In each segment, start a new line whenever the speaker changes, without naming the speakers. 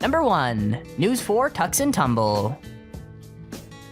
Number 1. News 4 Tucks and Tumble.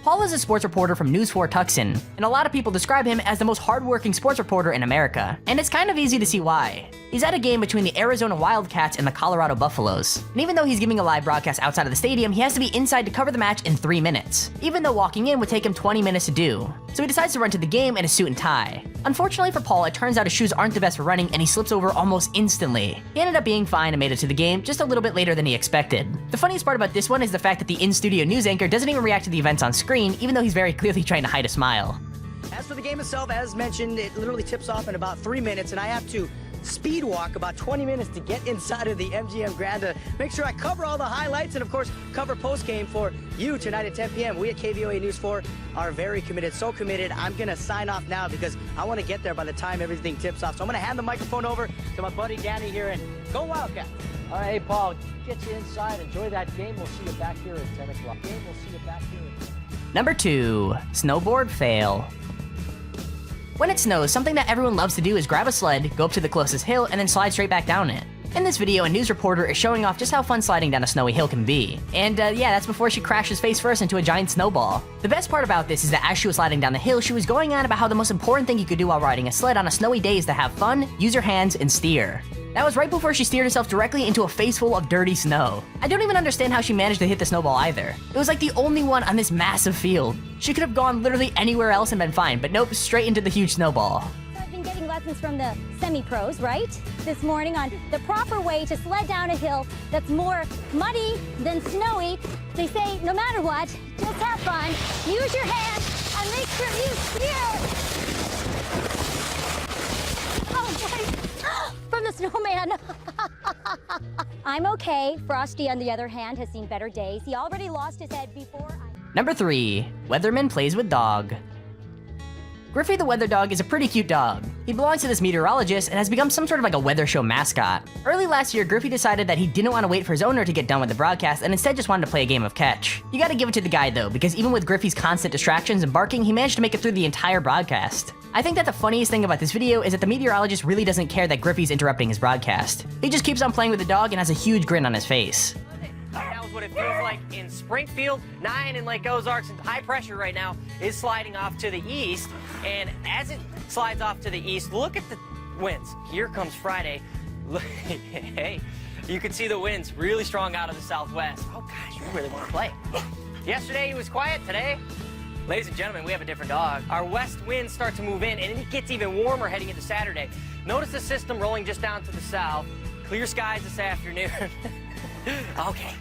Paul is a sports reporter from News 4 Tucson, and a lot of people describe him as the most hardworking sports reporter in America, and it's kind of easy to see why. He's at a game between the Arizona Wildcats and the Colorado Buffaloes, and even though he's giving a live broadcast outside of the stadium, he has to be inside to cover the match in 3 minutes, even though walking in would take him 20 minutes to do. So he decides to run to the game in a suit and tie. Unfortunately for Paul, it turns out his shoes aren't the best for running, and he slips over almost instantly. He ended up being fine and made it to the game just a little bit later than he expected. The funniest part about this one is the fact that the in-studio news anchor doesn't even react to the events on screen, even though he's very clearly trying to hide a smile.
As for the game itself, as mentioned, it literally tips off in about 3 minutes, and I have to speed walk about 20 minutes to get inside of the MGM Grand to make sure I cover all the highlights and, of course, cover post-game for you tonight at 10 p.m. We at KVOA News 4 are very committed, so committed. I'm going to sign off now because I want to get there by the time everything tips off. So I'm going to hand the microphone over to my buddy Danny here, and go Wildcats.
All right, hey, Paul, get you inside. Enjoy that game. We'll see you back here at 10 o'clock.
Number 2. Snowboard Fail. When it snows, something that everyone loves to do is grab a sled, go up to the closest hill, and then slide straight back down it. In this video, a news reporter is showing off just how fun sliding down a snowy hill can be. And yeah, that's before she crashes face first into a giant snowball. The best part about this is that as she was sliding down the hill, she was going on about how the most important thing you could do while riding a sled on a snowy day is to have fun, use your hands, and steer. That was right before she steered herself directly into a face full of dirty snow. I don't even understand how she managed to hit the snowball either. It was like the only one on this massive field. She could have gone literally anywhere else and been fine, but nope, straight into the huge snowball.
I've been getting lessons from the semi-pros, right? This morning on the proper way to sled down a hill that's more muddy than snowy. They say, no matter what, just have fun, use your hands, and make sure you steer. Oh boy. From the snowman. I'm okay. Frosty, on the other hand, has seen better days. He already lost his head before
Number 3. Weatherman plays with dog. Griffey the weather dog is a pretty cute dog. He belongs to this meteorologist and has become some sort of like a weather show mascot. Early last year, Griffey decided that he didn't want to wait for his owner to get done with the broadcast and instead just wanted to play a game of catch. You gotta give it to the guy though, because even with Griffey's constant distractions and barking, he managed to make it through the entire broadcast. I think that the funniest thing about this video is that the meteorologist really doesn't care that Griffey's interrupting his broadcast. He just keeps on playing with the dog and has a huge grin on his face.
That was what it feels like in Springfield. 9 in Lake Ozarks, and high pressure right now is sliding off to the east. And as it slides off to the east, look at the winds. Here comes Friday. Hey, you can see the winds really strong out of the southwest. Oh gosh, you really want to play. Yesterday he was quiet. Today, ladies and gentlemen, we have a different dog. Our west winds start to move in, and it gets even warmer heading into Saturday. Notice the system rolling just down to the south. Clear skies this afternoon. Okay,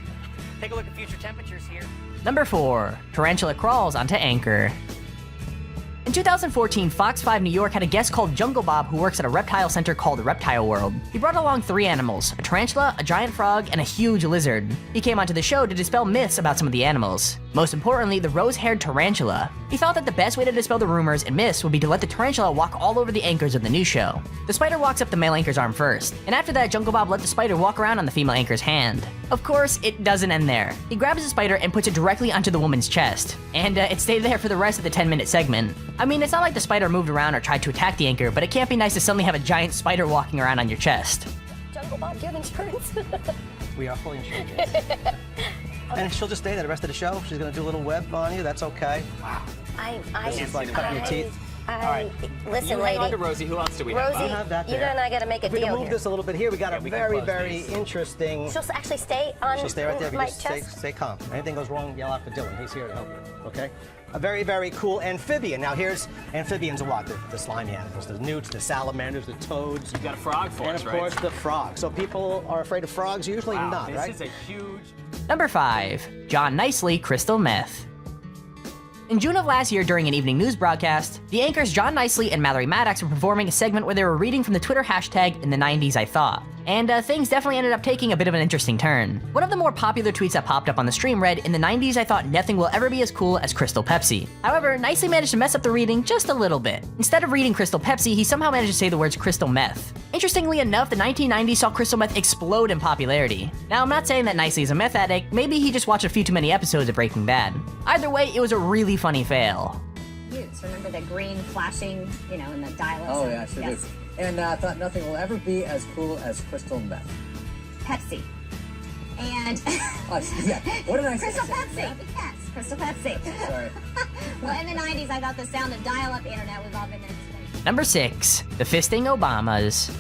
take a look at future temperatures here.
Number 4. Tarantula crawls onto anchor. In 2014, Fox 5 New York had a guest called Jungle Bob who works at a reptile center called Reptile World. He brought along 3 animals, a tarantula, a giant frog, and a huge lizard. He came onto the show to dispel myths about some of the animals. Most importantly, the rose-haired tarantula. He thought that the best way to dispel the rumors and myths would be to let the tarantula walk all over the anchors of the new show. The spider walks up the male anchor's arm first, and after that, Jungle Bob let the spider walk around on the female anchor's hand. Of course, it doesn't end there. He grabs the spider and puts it directly onto the woman's chest, and it stayed there for the rest of the 10-minute segment. I mean, it's not like the spider moved around or tried to attack the anchor, but it can't be nice to suddenly have a giant spider walking around on your chest.
Jungle Bob, do you have insurance?
We are fully insured, yes. And she'll just stay there the rest of the show. She's going to do a little web on you. That's okay. Wow. This is like cutting your teeth.
Listen,
you
lady.
hang on to Rosie. Who else do we have?
Rosie,
You have that
you
there.
and I got to make a
If we
deal
can move
here.
this a little bit here, we got a
we can
very,
close
very
these.
interesting...
She'll actually stay on
She'll stay right there. If you
my
just
chest.
stay calm. Anything goes wrong, yell out for Dylan. He's here to help you, okay? A very, very cool amphibian. Now here's amphibians are what? The slimy animals, the newts, the salamanders, the toads.
You got a frog for us,
And
right?
of course the frog. So people are afraid of frogs, usually not,
this
right?
is a huge...
Number 5. John Nicely Crystal Meth. In June of last year during an evening news broadcast, the anchors John Nicely and Mallory Maddox were performing a segment where they were reading from the Twitter hashtag in the 90s I thought. And things definitely ended up taking a bit of an interesting turn. One of the more popular tweets that popped up on the stream read, "In the 90s I thought nothing will ever be as cool as Crystal Pepsi." However, Nicely managed to mess up the reading just a little bit. Instead of reading Crystal Pepsi, he somehow managed to say the words Crystal Meth. Interestingly enough, the 1990s saw Crystal Meth explode in popularity. Now, I'm not saying that Nicely is a meth addict, maybe he just watched a few too many episodes of Breaking Bad. Either way, it was a really funny fail.
Use. Remember the green flashing, in the dial-up?
Oh, yeah, sure
yes.
do. And I thought nothing will ever be as cool as Crystal Meth.
Pepsi. And
What did I say?
Crystal Pepsi. Yes, Crystal Pepsi.
Sorry.
Well, in the 90s, I thought the sound of dial-up internet was all been there.
Number 6. The Fisting Obamas.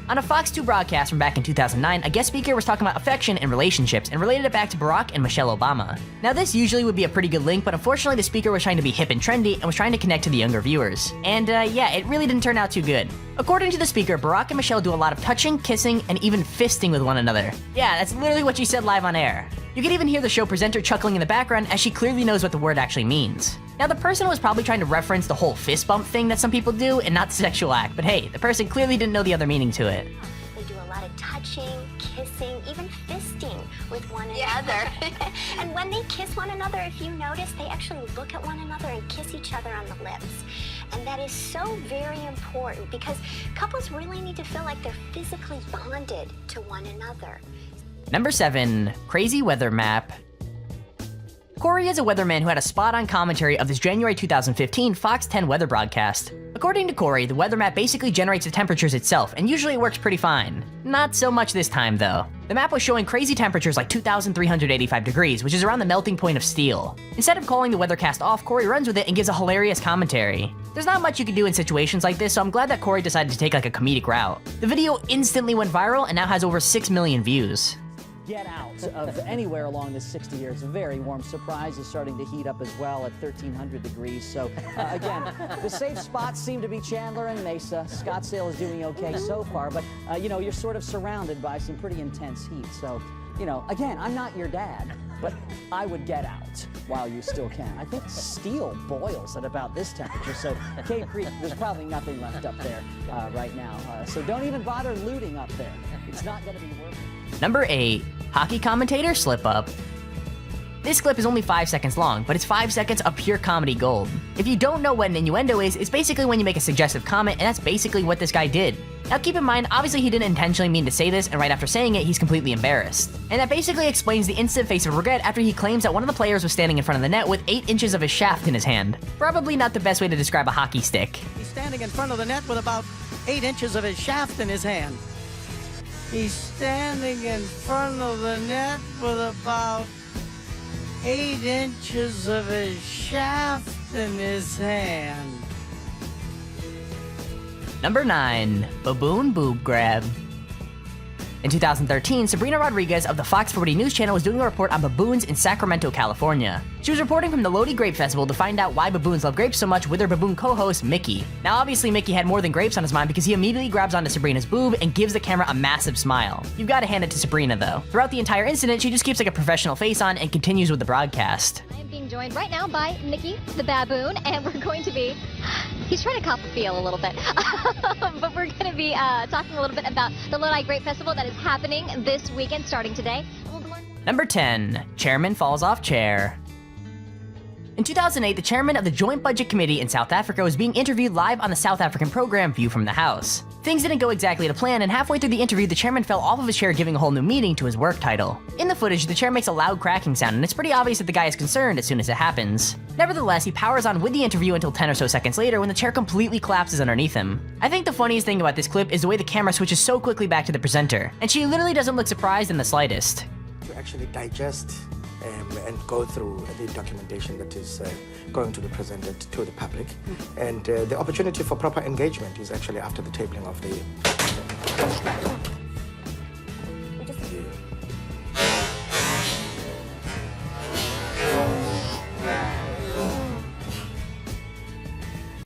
On a Fox 2 broadcast from back in 2009, a guest speaker was talking about affection and relationships and related it back to Barack and Michelle Obama. Now this usually would be a pretty good link, but unfortunately the speaker was trying to be hip and trendy and was trying to connect to the younger viewers. And yeah, it really didn't turn out too good. According to the speaker, Barack and Michelle do a lot of touching, kissing, and even fisting with one another. Yeah, that's literally what she said live on air. You can even hear the show presenter chuckling in the background as she clearly knows what the word actually means. Now the person was probably trying to reference the whole fist bump thing that some people do and not the sexual act, but hey, the person clearly didn't know the other meaning to it.
They do a lot of touching, kissing, even fisting with one another. And when they kiss one another, if you notice, they actually look at one another and kiss each other on the lips. And that is so very important because couples really need to feel like they're physically bonded to one another.
Number 7. Crazy Weather Map. Corey is a weatherman who had a spot-on commentary of this January 2015 Fox 10 weather broadcast. According to Corey, the weather map basically generates the temperatures itself, and usually it works pretty fine. Not so much this time, though. The map was showing crazy temperatures like 2,385 degrees, which is around the melting point of steel. Instead of calling the weathercast off, Corey runs with it and gives a hilarious commentary. There's not much you can do in situations like this, so I'm glad that Corey decided to take like a comedic route. The video instantly went viral and now has over 6 million views.
Get out of anywhere along this 60 years. Very warm. Surprise is starting to heat up as well at 1,300 degrees. So again, the safe spots seem to be Chandler and Mesa. Scottsdale is doing okay so far, but you know, you're sort of surrounded by some pretty intense heat. So, you know, again, I'm not your dad, but I would get out while you still can. I think steel boils at about this temperature, so Cave Creek, there's probably nothing left up there right now. So don't even bother looting up there. It's not going to be worth it.
Number 8. Hockey commentator slip-up. This clip is only 5 seconds long, but it's 5 seconds of pure comedy gold. If you don't know what an innuendo is, it's basically when you make a suggestive comment, and that's basically what this guy did. Now keep in mind, obviously he didn't intentionally mean to say this, and right after saying it, he's completely embarrassed. And that basically explains the instant face of regret after he claims that one of the players was standing in front of the net with 8 inches of his shaft in his hand. Probably not the best way to describe a hockey stick.
He's standing in front of the net with about 8 inches of his shaft in his hand. He's standing in front of the net with about 8 inches of his shaft in his hand.
Number 9. Baboon Boob Grab. In 2013, Sabrina Rodriguez of the Fox 40 News Channel was doing a report on baboons in Sacramento, California. She was reporting from the Lodi Grape Festival to find out why baboons love grapes so much with her baboon co-host, Mickey. Now obviously Mickey had more than grapes on his mind because he immediately grabs onto Sabrina's boob and gives the camera a massive smile. You've got to hand it to Sabrina though. Throughout the entire incident, she just keeps like a professional face on and continues with the broadcast.
I am being joined right now by Mickey, the baboon, and we're going to be... He's trying to cop the feel a little bit. But we're going to be talking a little bit about the Lodi Grape Festival that is happening this weekend, starting today.
Number 10. Chairman falls off chair. In 2008, the chairman of the Joint Budget Committee in South Africa was being interviewed live on the South African program View from the House. Things didn't go exactly to plan, and halfway through the interview, the chairman fell off of his chair, giving a whole new meaning to his work title. In the footage, the chair makes a loud cracking sound, and it's pretty obvious that the guy is concerned as soon as it happens. Nevertheless, he powers on with the interview until 10 or so seconds later when the chair completely collapses underneath him. I think the funniest thing about this clip is the way the camera switches so quickly back to the presenter, and she literally doesn't look surprised in the slightest.
To actually digest and go through the documentation that is going to be presented to the public. And the opportunity for proper engagement is actually after the tabling of the